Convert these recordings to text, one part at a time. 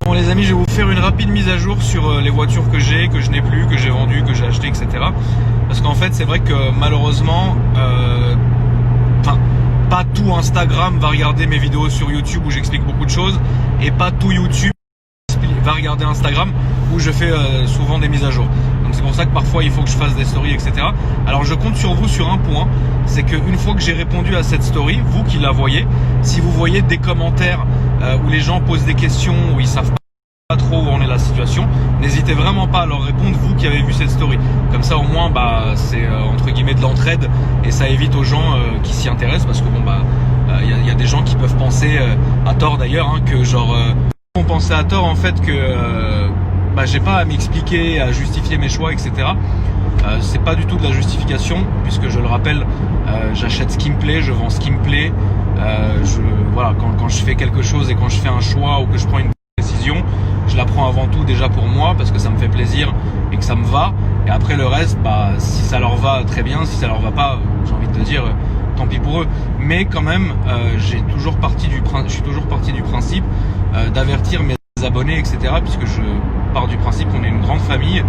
Bon les amis, je vais vous faire une rapide mise à jour sur les voitures que j'ai, que je n'ai plus, que j'ai vendues, que j'ai achetées, etc. Parce qu'en fait c'est vrai que malheureusement, pas tout Instagram va regarder mes vidéos sur YouTube où j'explique beaucoup de choses, et pas tout YouTube va regarder Instagram où je fais souvent des mises à jour. Donc c'est pour ça que parfois il faut que je fasse des stories, etc. Alors je compte sur vous sur un point, c'est qu'une fois que j'ai répondu à cette story, vous qui la voyez, si vous voyez des commentaires où les gens posent des questions, où ils savent pas trop où en est la situation, n'hésitez vraiment pas à leur répondre, vous qui avez vu cette story. Comme ça au moins c'est entre guillemets de l'entraide, et ça évite aux gens qui s'y intéressent, parce que bon y a des gens qui peuvent penser à tort d'ailleurs, hein, que genre on pensait à tort en fait que j'ai pas à m'expliquer, à justifier mes choix, etc. C'est pas du tout de la justification, puisque je le rappelle, j'achète ce qui me plaît, je vends ce qui me plaît. Voilà, quand je fais quelque chose et quand je fais un choix ou que je prends une décision, je la prends avant tout déjà pour moi, parce que ça me fait plaisir et que ça me va. Et après le reste, si ça leur va, très bien. Si ça leur va pas, j'ai envie de te dire, tant pis pour eux. Mais quand même, je suis toujours parti du principe d'avertir mes abonnés, etc. Puisque je pars du principe qu'on est une grande famille.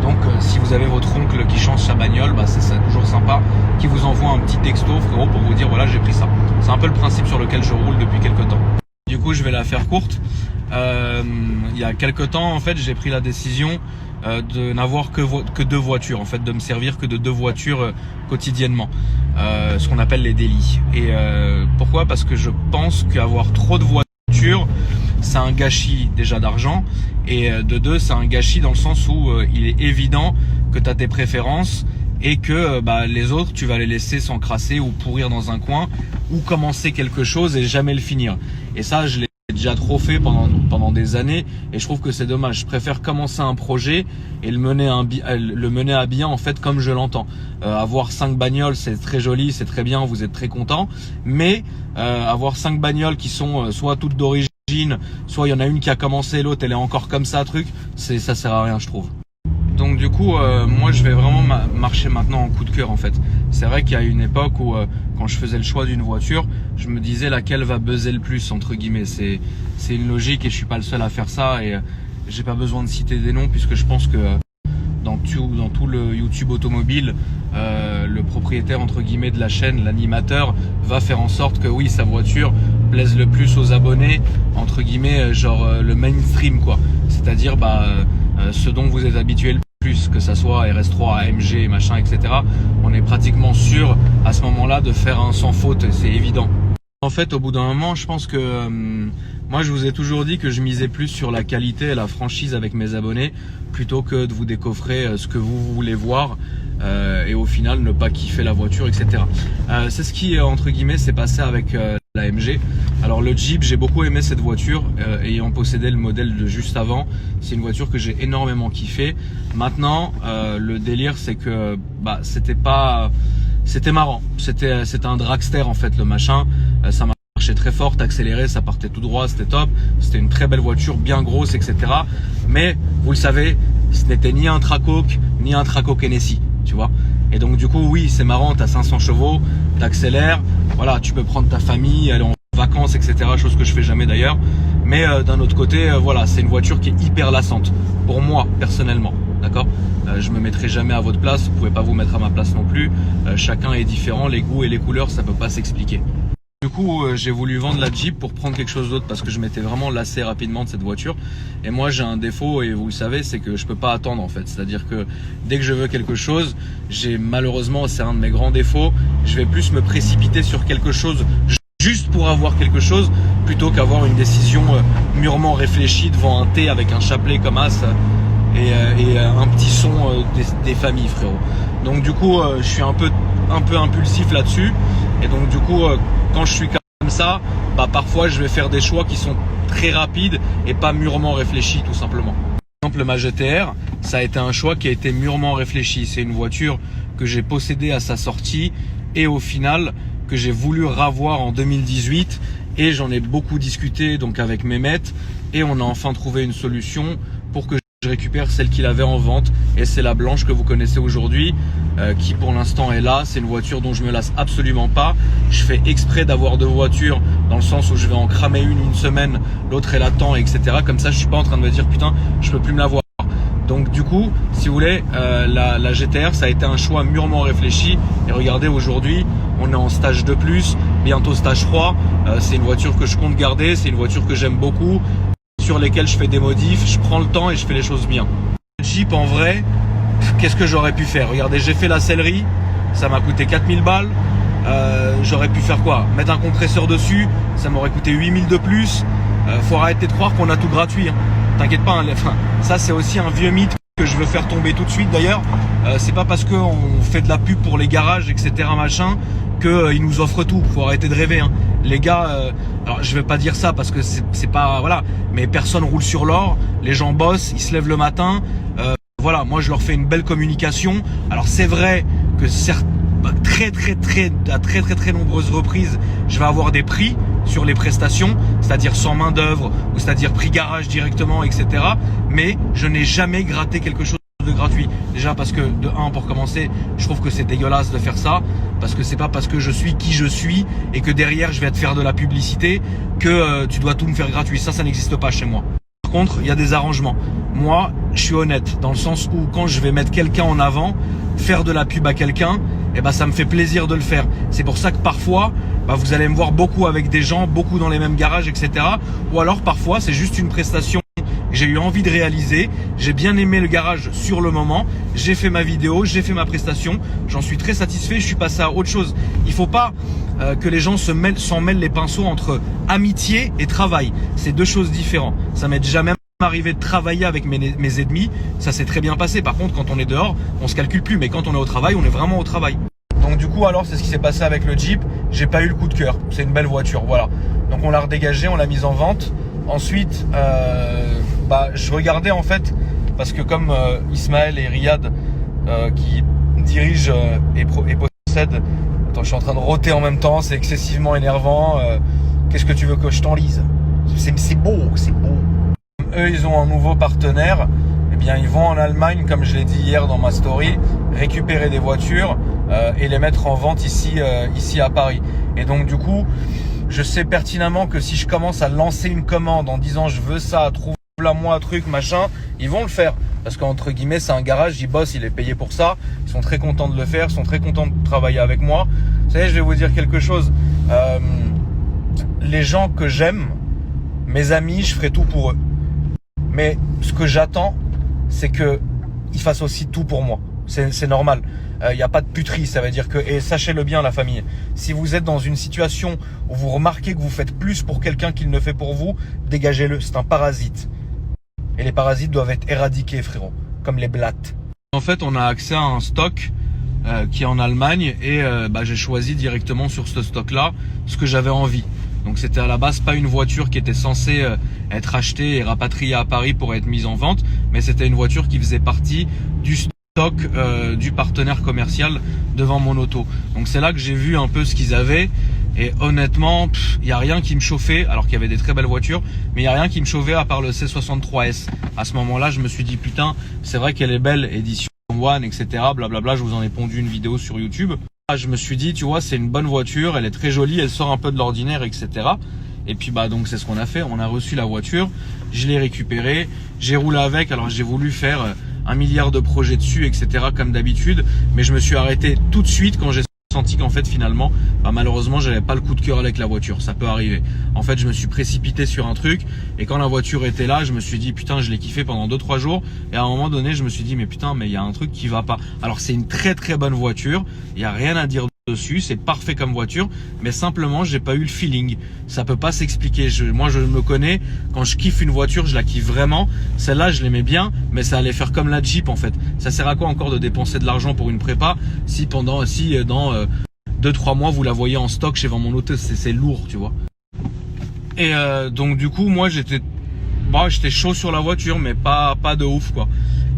Donc si vous avez votre oncle qui change sa bagnole, c'est toujours sympa qui vous envoie un petit texto, frérot, pour vous dire voilà, j'ai pris ça. C'est un peu le principe sur lequel je roule depuis quelques temps. Du coup je vais la faire courte. Il y a quelques temps en fait j'ai pris la décision de n'avoir que deux voitures, en fait de me servir que de deux voitures quotidiennement, ce qu'on appelle les délits. Et pourquoi? Parce que je pense qu'avoir trop de voitures, c'est un gâchis déjà d'argent, et de deux, c'est un gâchis dans le sens où il est évident que tu as tes préférences et que les autres, tu vas les laisser s'encrasser ou pourrir dans un coin, ou commencer quelque chose et jamais le finir. Et ça, je l'ai déjà trop fait pendant des années, et je trouve que c'est dommage. Je préfère commencer un projet et le mener à bien en fait, comme je l'entends. Avoir 5 bagnoles, c'est très joli, c'est très bien, vous êtes très content, mais avoir 5 bagnoles qui sont soit toutes d'origine, soit il y en a une qui a commencé, l'autre elle est encore comme ça, ça sert à rien, je trouve. Donc du coup, moi je vais vraiment marcher maintenant en coup de cœur en fait. C'est vrai qu'il y a une époque où quand je faisais le choix d'une voiture, je me disais laquelle va buzzer le plus, entre guillemets. C'est une logique, et je suis pas le seul à faire ça, et j'ai pas besoin de citer des noms, puisque je pense que dans tout le YouTube automobile, le propriétaire entre guillemets de la chaîne, l'animateur, va faire en sorte que oui, sa voiture plaise le plus aux abonnés, entre guillemets, genre le mainstream quoi. C'est-à-dire ce dont vous êtes habitué le plus, que ça soit RS3, AMG, machin, etc. On est pratiquement sûr à ce moment-là de faire un sans faute, c'est évident. En fait, au bout d'un moment, je pense que moi, je vous ai toujours dit que je misais plus sur la qualité et la franchise avec mes abonnés, plutôt que de vous décoffrer ce que vous voulez voir, et au final ne pas kiffer la voiture, etc. C'est ce qui, entre guillemets, s'est passé avec la AMG. Alors le Jeep, j'ai beaucoup aimé cette voiture, ayant possédé le modèle de juste avant. C'est une voiture que j'ai énormément kiffé. Maintenant, le délire, c'est que c'était marrant. C'était un dragster en fait, le machin. Ça marchait très fort, accéléré, ça partait tout droit, c'était top. C'était une très belle voiture, bien grosse, etc. Mais vous le savez, ce n'était ni un Tracoq, ni un Tracoq Hennessy, tu vois. Et donc du coup, oui, c'est marrant, tu as 500 chevaux, tu accélères, voilà, tu peux prendre ta famille, aller en vacances, etc. Chose que je fais jamais d'ailleurs. Mais d'un autre côté, voilà, c'est une voiture qui est hyper lassante, pour moi, personnellement. D'accord, je me mettrai jamais à votre place, vous pouvez pas vous mettre à ma place non plus. Chacun est différent, les goûts et les couleurs, ça peut pas s'expliquer. Du coup, j'ai voulu vendre la Jeep pour prendre quelque chose d'autre, parce que je m'étais vraiment lassé rapidement de cette voiture. Et moi, j'ai un défaut, et vous le savez, c'est que je peux pas attendre en fait. C'est-à-dire que dès que je veux quelque chose, malheureusement, c'est un de mes grands défauts, je vais plus me précipiter sur quelque chose juste pour avoir quelque chose, plutôt qu'avoir une décision mûrement réfléchie devant un thé avec un chapelet comme as. Et un petit son des familles, frérot. Donc du coup, je suis un peu impulsif là-dessus. Et donc du coup, quand je suis comme ça, parfois je vais faire des choix qui sont très rapides et pas mûrement réfléchis, tout simplement. Par exemple, ma GTR, ça a été un choix qui a été mûrement réfléchi. C'est une voiture que j'ai possédée à sa sortie, et au final que j'ai voulu ravoir en 2018, et j'en ai beaucoup discuté donc avec mes maîtres, et on a enfin trouvé une solution pour que Je récupère celle qu'il avait en vente et c'est la blanche que vous connaissez aujourd'hui qui pour l'instant est là. C'est une voiture dont je me lasse absolument pas. Je fais exprès d'avoir deux voitures dans le sens où je vais en cramer une semaine, l'autre elle attend, etc. Comme ça je suis pas en train de me dire putain je peux plus me la voir. Donc du coup si vous voulez la GTR ça a été un choix mûrement réfléchi et regardez aujourd'hui on est en stage 2+, bientôt stage 3. C'est une voiture que je compte garder, c'est une voiture que j'aime beaucoup, sur lesquels je fais des modifs, je prends le temps et je fais les choses bien. Le Jeep en vrai, qu'est-ce que j'aurais pu faire? Regardez, j'ai fait la sellerie, ça m'a coûté 4000 balles. J'aurais pu faire quoi? Mettre un compresseur dessus, ça m'aurait coûté 8000 de plus. Faut arrêter de croire qu'on a tout gratuit. Hein. T'inquiète pas, hein, ça c'est aussi un vieux mythe que je veux faire tomber tout de suite. D'ailleurs, c'est pas parce qu'on fait de la pub pour les garages, etc. machin, qu'ils nous offrent tout. Faut arrêter de rêver. Hein. Les gars, alors je vais pas dire ça parce que c'est pas voilà, mais personne roule sur l'or. Les gens bossent, ils se lèvent le matin. Voilà, moi je leur fais une belle communication. Alors c'est vrai que à très nombreuses reprises, je vais avoir des prix sur les prestations, c'est-à-dire sans main d'œuvre ou c'est-à-dire prix garage directement, etc. Mais je n'ai jamais gratté quelque chose de gratuit. Déjà parce que de 1 pour commencer, je trouve que c'est dégueulasse de faire ça, parce que c'est pas parce que je suis qui je suis et que derrière je vais te faire de la publicité que tu dois tout me faire gratuit. Ça n'existe pas chez moi. Par contre, il y a des arrangements. Moi, je suis honnête dans le sens où quand je vais mettre quelqu'un en avant, faire de la pub à quelqu'un, eh ben ça me fait plaisir de le faire. C'est pour ça que parfois, vous allez me voir beaucoup avec des gens, beaucoup dans les mêmes garages, etc. Ou alors parfois, c'est juste une prestation que j'ai eu envie de réaliser. J'ai bien aimé le garage sur le moment. J'ai fait ma vidéo, j'ai fait ma prestation. J'en suis très satisfait. Je suis passé à autre chose. Il faut pas que les gens s'en mêlent les pinceaux entre amitié et travail. C'est deux choses différentes. Ça m'est jamais arrivé de travailler avec mes ennemis. Ça s'est très bien passé. Par contre, quand on est dehors, on se calcule plus. Mais quand on est au travail, on est vraiment au travail. Donc du coup, alors c'est ce qui s'est passé avec le Jeep. J'ai pas eu le coup de cœur. C'est une belle voiture, voilà. Donc on l'a redégagée, on l'a mise en vente. Ensuite, je regardais en fait, parce que comme Ismaël et Riyad qui dirigent et possèdent. Attends, je suis en train de rôter en même temps, c'est excessivement énervant. Qu'est-ce que tu veux que je t'en lise? C'est beau, c'est beau. Eux, ils ont un nouveau partenaire. Eh bien, ils vont en Allemagne, comme je l'ai dit hier dans ma story, récupérer des voitures et les mettre en vente ici à Paris. Et donc, du coup, je sais pertinemment que si je commence à lancer une commande en disant je veux ça, trouve-la-moi un truc, machin, ils vont le faire. Parce qu'entre guillemets, c'est un garage, ils bossent, il est payé pour ça. Ils sont très contents de le faire, ils sont très contents de travailler avec moi. Vous savez, je vais vous dire quelque chose. Les gens que j'aime, mes amis, je ferai tout pour eux. Mais ce que j'attends, c'est qu'ils fassent aussi tout pour moi. C'est normal. Il n'y a pas de puterie, ça veut dire que, et sachez-le bien la famille, si vous êtes dans une situation où vous remarquez que vous faites plus pour quelqu'un qu'il ne fait pour vous, dégagez-le, c'est un parasite. Et les parasites doivent être éradiqués, frérot, comme les blattes. En fait, on a accès à un stock qui est en Allemagne et j'ai choisi directement sur ce stock-là ce que j'avais envie. Donc c'était à la base pas une voiture qui était censée être achetée et rapatriée à Paris pour être mise en vente, mais c'était une voiture qui faisait partie du stock du partenaire commercial devant mon auto. Donc c'est là que j'ai vu un peu ce qu'ils avaient et honnêtement, il n'y a rien qui me chauffait, alors qu'il y avait des très belles voitures, mais il n'y a rien qui me chauffait à part le C63S. À ce moment-là, je me suis dit putain, c'est vrai qu'elle est belle, édition One, etc. Blablabla, je vous en ai pondu une vidéo sur YouTube. Je me suis dit, tu vois, c'est une bonne voiture, elle est très jolie, elle sort un peu de l'ordinaire, etc. Et puis donc c'est ce qu'on a fait, on a reçu la voiture, je l'ai récupérée, j'ai roulé avec, alors j'ai voulu faire 1 milliard de projets dessus, etc. comme d'habitude, mais je me suis arrêté tout de suite quand j'ai senti qu'en fait finalement, malheureusement j'avais pas le coup de cœur avec la voiture, ça peut arriver. En fait je me suis précipité sur un truc et quand la voiture était là, je me suis dit putain je l'ai kiffé pendant 2-3 jours et à un moment donné je me suis dit mais putain mais il y a un truc qui va pas. Alors c'est une très très bonne voiture, il n'y a rien à dire dessus, c'est parfait comme voiture, mais simplement j'ai pas eu le feeling, ça peut pas s'expliquer. Moi je me connais, quand je kiffe une voiture je la kiffe vraiment. Celle-là je l'aimais bien, mais ça allait faire comme la Jeep en fait. Ça sert à quoi encore de dépenser de l'argent pour une prépa si dans 2-3 mois vous la voyez en stock chez Vend Mon Auto, c'est lourd, tu vois. Et donc du coup moi j'étais chaud sur la voiture, mais pas de ouf quoi.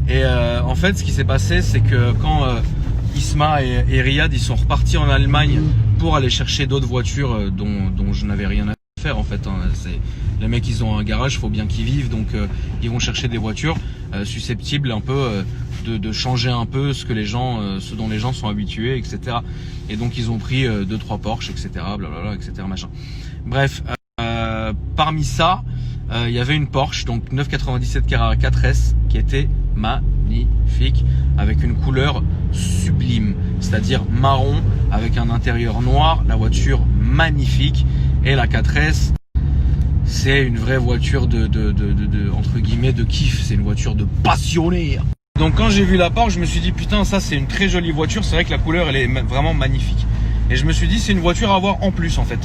Et en fait ce qui s'est passé c'est que quand Isma et Riyad ils sont repartis en Allemagne pour aller chercher d'autres voitures dont je n'avais rien à faire en fait. Les mecs ils ont un garage, faut bien qu'ils vivent, donc ils vont chercher des voitures. susceptible un peu de changer un peu ce dont les gens sont habitués, etc. Et donc ils ont pris 2-3 Porsche, etc. Blablabla, etc. Machin. Bref, parmi ça, il y avait une Porsche, donc 997 Carrera 4S, qui était magnifique, avec une couleur sublime, c'est-à-dire marron avec un intérieur noir. La voiture magnifique, et la 4S, c'est une vraie voiture entre guillemets de kiff, c'est une voiture de passionné. Donc quand j'ai vu la Porsche, je me suis dit putain, ça c'est une très jolie voiture, c'est vrai que la couleur elle est vraiment magnifique. Et je me suis dit c'est une voiture à avoir en plus en fait.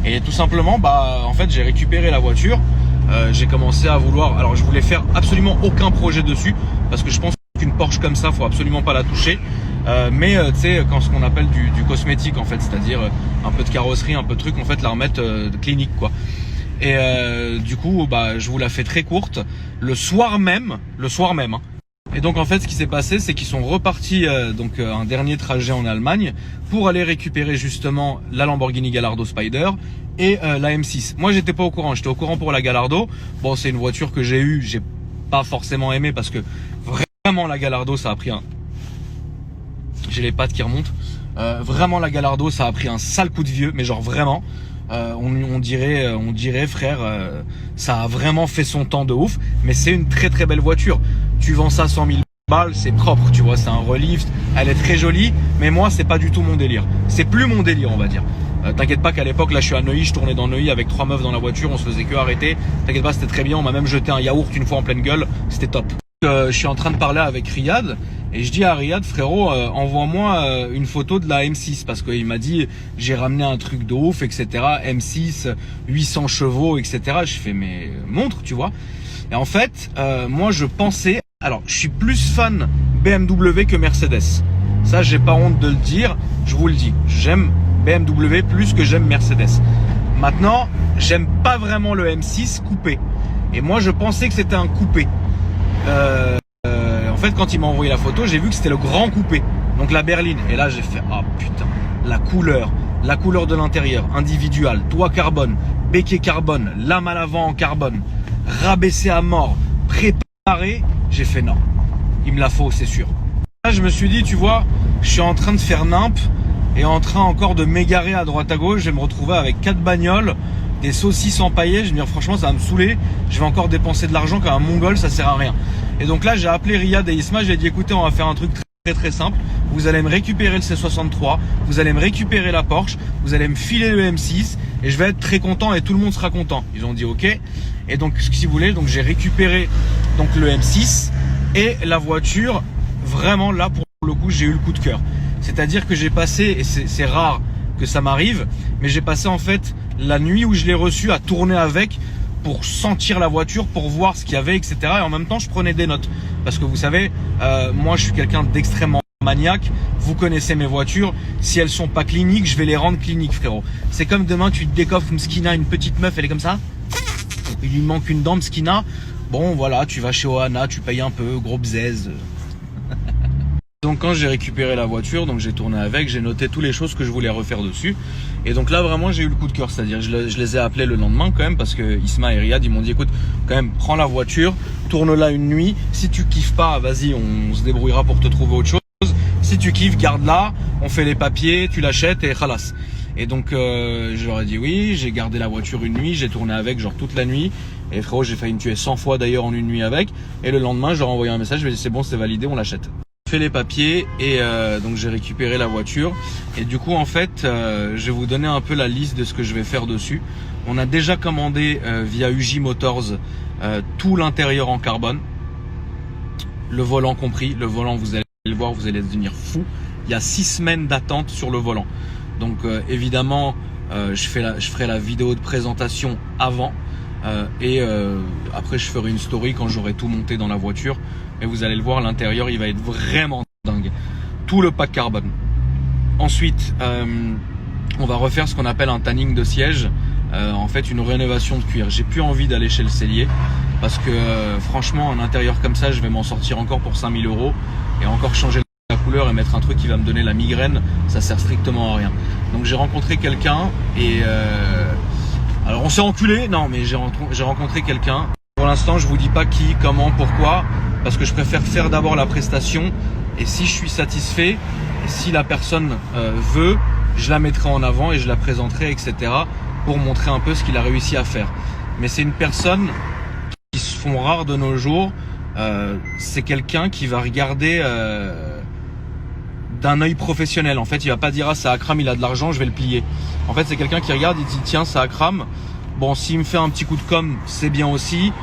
Et tout simplement en fait j'ai récupéré la voiture, j'ai commencé à vouloir, alors je voulais faire absolument aucun projet dessus parce que je pense qu'une Porsche comme ça faut absolument pas la toucher. Mais tu sais, quand ce qu'on appelle du cosmétique en fait, c'est-à-dire un peu de carrosserie, un peu de truc, en fait la remettre clinique quoi. Et du coup je vous la fais très courte, le soir même hein. Et donc en fait ce qui s'est passé, c'est qu'ils sont repartis un dernier trajet en Allemagne pour aller récupérer justement la Lamborghini Gallardo Spider et la M6. Moi j'étais pas au courant, j'étais au courant pour la Gallardo. Bon, c'est une voiture que j'ai eue, j'ai pas forcément aimé parce que vraiment la Gallardo ça a pris j'ai les pattes qui remontent. Vraiment la Gallardo ça a pris un sale coup de vieux, mais genre vraiment. On dirait frère, ça a vraiment fait son temps de ouf, mais c'est une très très belle voiture. Tu vends ça 100 000 balles, c'est propre, tu vois, c'est un relief, elle est très jolie, mais moi c'est pas du tout mon délire. C'est plus mon délire, on va dire. T'inquiète pas qu'à l'époque, là je suis à Neuilly, je tournais dans Neuilly avec 3 meufs dans la voiture, on se faisait que arrêter. T'inquiète pas, c'était très bien, on m'a même jeté un yaourt une fois en pleine gueule, c'était top. Je suis en train de parler avec Riyad et je dis à Riyad, frérot, envoie-moi une photo de la M6 parce qu'il m'a dit j'ai ramené un truc de ouf, etc. M6, 800 chevaux, etc. Je fais mais montre, tu vois. Et en fait, moi je pensais, alors je suis plus fan BMW que Mercedes. Ça, j'ai pas honte de le dire, je vous le dis. J'aime BMW plus que j'aime Mercedes. Maintenant, j'aime pas vraiment le M6 coupé. Et moi, je pensais que c'était un coupé. En fait, quand il m'a envoyé la photo, j'ai vu que c'était le grand coupé, donc la berline. Et là, j'ai fait oh putain, la couleur de l'intérieur, individual, toit carbone, béquet carbone, lame à l'avant en carbone, rabaissé à mort, préparé. J'ai fait non, il me la faut, c'est sûr. Là, je me suis dit, tu vois, je suis en train de faire nimp et en train encore de m'égarer à droite à gauche. Je vais me retrouver avec 4 bagnoles, des saucisses empaillées. Je vais me dire franchement ça va me saouler, je vais encore dépenser de l'argent comme un mongol, ça sert à rien. Et donc là j'ai appelé Riyad et Isma, j'ai dit écoutez, on va faire un truc très simple, vous allez me récupérer le C63, vous allez me récupérer la Porsche, vous allez me filer le M6 et je vais être très content et tout le monde sera content. Ils ont dit ok. Et donc si vous voulez, donc j'ai récupéré donc le M6 et la voiture, vraiment là pour le coup j'ai eu le coup de cœur. C'est-à-dire que j'ai passé, et c'est rare que ça m'arrive, mais j'ai passé en fait la nuit où je l'ai reçu à tourner avec pour sentir la voiture, pour voir ce qu'il y avait, etc. Et en même temps, je prenais des notes. Parce que vous savez, moi, je suis quelqu'un d'extrêmement maniaque. Vous connaissez mes voitures. Si elles sont pas cliniques, je vais les rendre cliniques, frérot. C'est comme demain, tu te décoffres Mskina, une petite meuf, elle est comme ça. Il lui manque une dent, Mskina. Bon, voilà, tu vas chez Ohana, tu payes un peu, gros bzèze. Donc quand j'ai récupéré la voiture, donc j'ai tourné avec, j'ai noté toutes les choses que je voulais refaire dessus. Et donc là vraiment j'ai eu le coup de cœur, c'est-à-dire je les ai appelés le lendemain quand même parce que Isma et Riyad ils m'ont dit écoute quand même prends la voiture, tourne-la une nuit, si tu kiffes pas vas-y on se débrouillera pour te trouver autre chose, si tu kiffes garde-la, on fait les papiers, tu l'achètes et khalas. Et donc je leur ai dit oui, j'ai gardé la voiture une nuit, j'ai tourné avec genre toute la nuit. Et frérot j'ai failli me tuer 100 fois d'ailleurs en une nuit avec. Et le lendemain je leur ai envoyé un message, je lui ai dit c'est bon c'est validé, on l'achète. Fait les papiers et donc j'ai récupéré la voiture et du coup en fait je vais vous donner un peu la liste de ce que je vais faire dessus. On a déjà commandé via UJ Motors tout l'intérieur en carbone, le volant compris. Le volant vous allez le voir, vous allez devenir fou. Il y a 6 semaines d'attente sur le volant, donc évidemment je ferai la vidéo de présentation avant et après je ferai une story quand j'aurai tout monté dans la voiture. Et vous allez le voir, l'intérieur il va être vraiment dingue. Tout le pack carbone. Ensuite, on va refaire ce qu'on appelle un tanning de siège. En fait, une rénovation de cuir. J'ai plus envie d'aller chez le sellier parce que franchement, un intérieur comme ça, je vais m'en sortir encore pour 5 000 €. Et encore changer la couleur et mettre un truc qui va me donner la migraine, ça sert strictement à rien. Donc j'ai rencontré quelqu'un et alors on s'est enculé, non mais j'ai rencontré quelqu'un. Pour l'instant, je vous dis pas qui, comment, pourquoi. parce que je préfère faire d'abord la prestation, et si je suis satisfait, et si la personne veut, je la mettrai en avant et je la présenterai, etc., pour montrer un peu ce qu'il a réussi à faire. Mais c'est une personne qui se font rares de nos jours. C'est quelqu'un qui va regarder d'un œil professionnel. En fait, il va pas dire ah ça Akram, il a de l'argent, je vais le plier. En fait, c'est quelqu'un qui regarde, il dit tiens ça Akram. Bon, s'il me fait un petit coup de com, c'est bien aussi,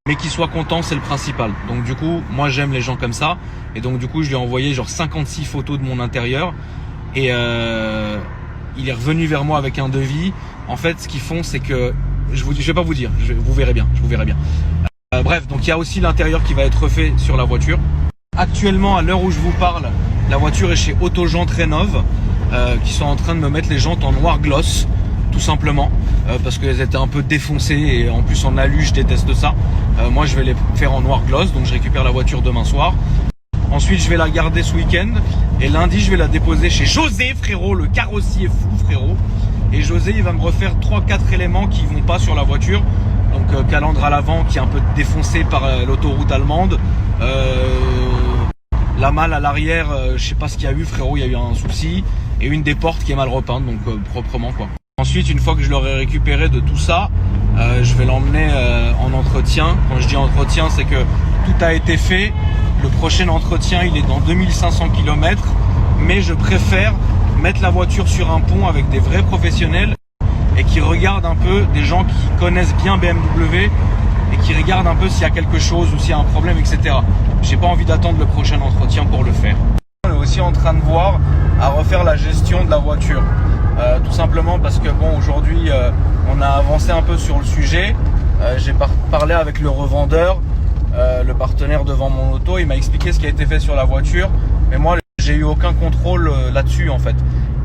mais qu'il soit content, c'est le principal. Donc du coup, moi j'aime les gens comme ça, et donc du coup je lui ai envoyé genre 56 photos de mon intérieur, et il est revenu vers moi avec un devis. En fait, ce qu'ils font, c'est que je vais pas vous dire, vous verrez bien, je vous verrai bien. Bref, donc il y a aussi l'intérieur qui va être refait sur la voiture. Actuellement, à l'heure où je vous parle, la voiture est chez Autojantes Rénov, qui sont en train de me mettre les jantes en noir gloss, tout simplement, parce qu'elles étaient un peu défoncées, et en plus en alu, je déteste ça. Moi, je vais les faire en noir gloss, donc je récupère la voiture demain soir. Ensuite, je vais la garder ce week-end, et lundi, je vais la déposer chez José, frérot, le carrossier fou, frérot. Et José, il va me refaire 3-4 éléments qui vont pas sur la voiture. Donc calandre à l'avant qui est un peu défoncé par l'autoroute allemande. La malle à l'arrière, je sais pas ce qu'il y a eu, frérot, il y a eu un souci. Et une des portes qui est mal repeinte, donc proprement quoi. Ensuite, une fois que je l'aurai récupéré de tout ça, je vais l'emmener en entretien. Quand je dis entretien, c'est que tout a été fait. Le prochain entretien, il est dans 2500 km. Mais je préfère mettre la voiture sur un pont avec des vrais professionnels et qui regardent un peu, des gens qui connaissent bien BMW et qui regardent un peu s'il y a quelque chose ou s'il y a un problème, etc. J'ai pas envie d'attendre le prochain entretien pour le faire. On est aussi en train de voir à refaire la gestion de la voiture. Tout simplement parce que bon, aujourd'hui on a avancé un peu sur le sujet. J'ai parlé avec le revendeur, le partenaire de Vends mon auto. Il m'a expliqué ce qui a été fait sur la voiture, mais moi j'ai eu aucun contrôle là-dessus en fait.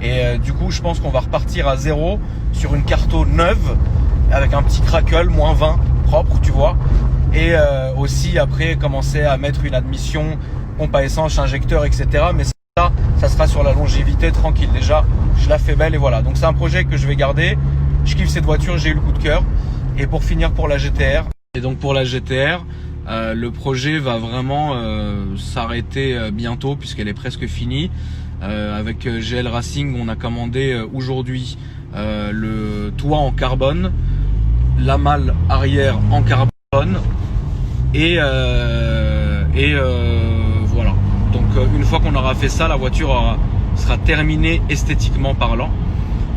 Et du coup, je pense qu'on va repartir à zéro sur une carto neuve avec un petit crackle, moins 20, propre, tu vois. Et aussi après commencer à mettre une admission, pompe à essence, injecteur, etc. Mais ça sera sur la longévité tranquille. Déjà, je la fais belle et voilà. Donc c'est un projet que je vais garder. Je kiffe cette voiture, j'ai eu le coup de cœur. Et pour finir pour la GTR. Et donc pour la GTR, le projet va vraiment s'arrêter bientôt puisqu'elle est presque finie. Avec GL Racing, on a commandé aujourd'hui le toit en carbone, la malle arrière en carbone et voilà. Donc une fois qu'on aura fait ça, la voiture sera terminée esthétiquement parlant.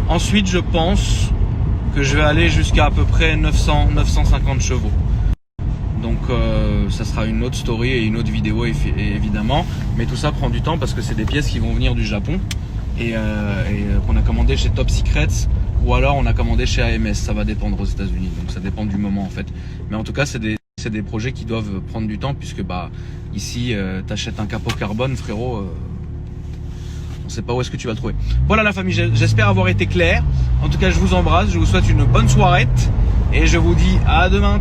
Ensuite, je pense que je vais aller jusqu'à à peu près 950 chevaux. Donc ça sera une autre story et une autre vidéo évidemment, mais tout ça prend du temps parce que c'est des pièces qui vont venir du Japon et qu'on a commandé chez Top Secrets ou alors on a commandé chez AMS, ça va dépendre aux États-Unis, donc ça dépend du moment en fait. Mais en tout cas c'est des projets qui doivent prendre du temps puisque bah ici t'achètes un capot carbone, frérot, on sait pas où est-ce que tu vas le trouver. Voilà la famille, j'espère avoir été clair. En tout cas je vous embrasse, je vous souhaite une bonne soirée et je vous dis à demain.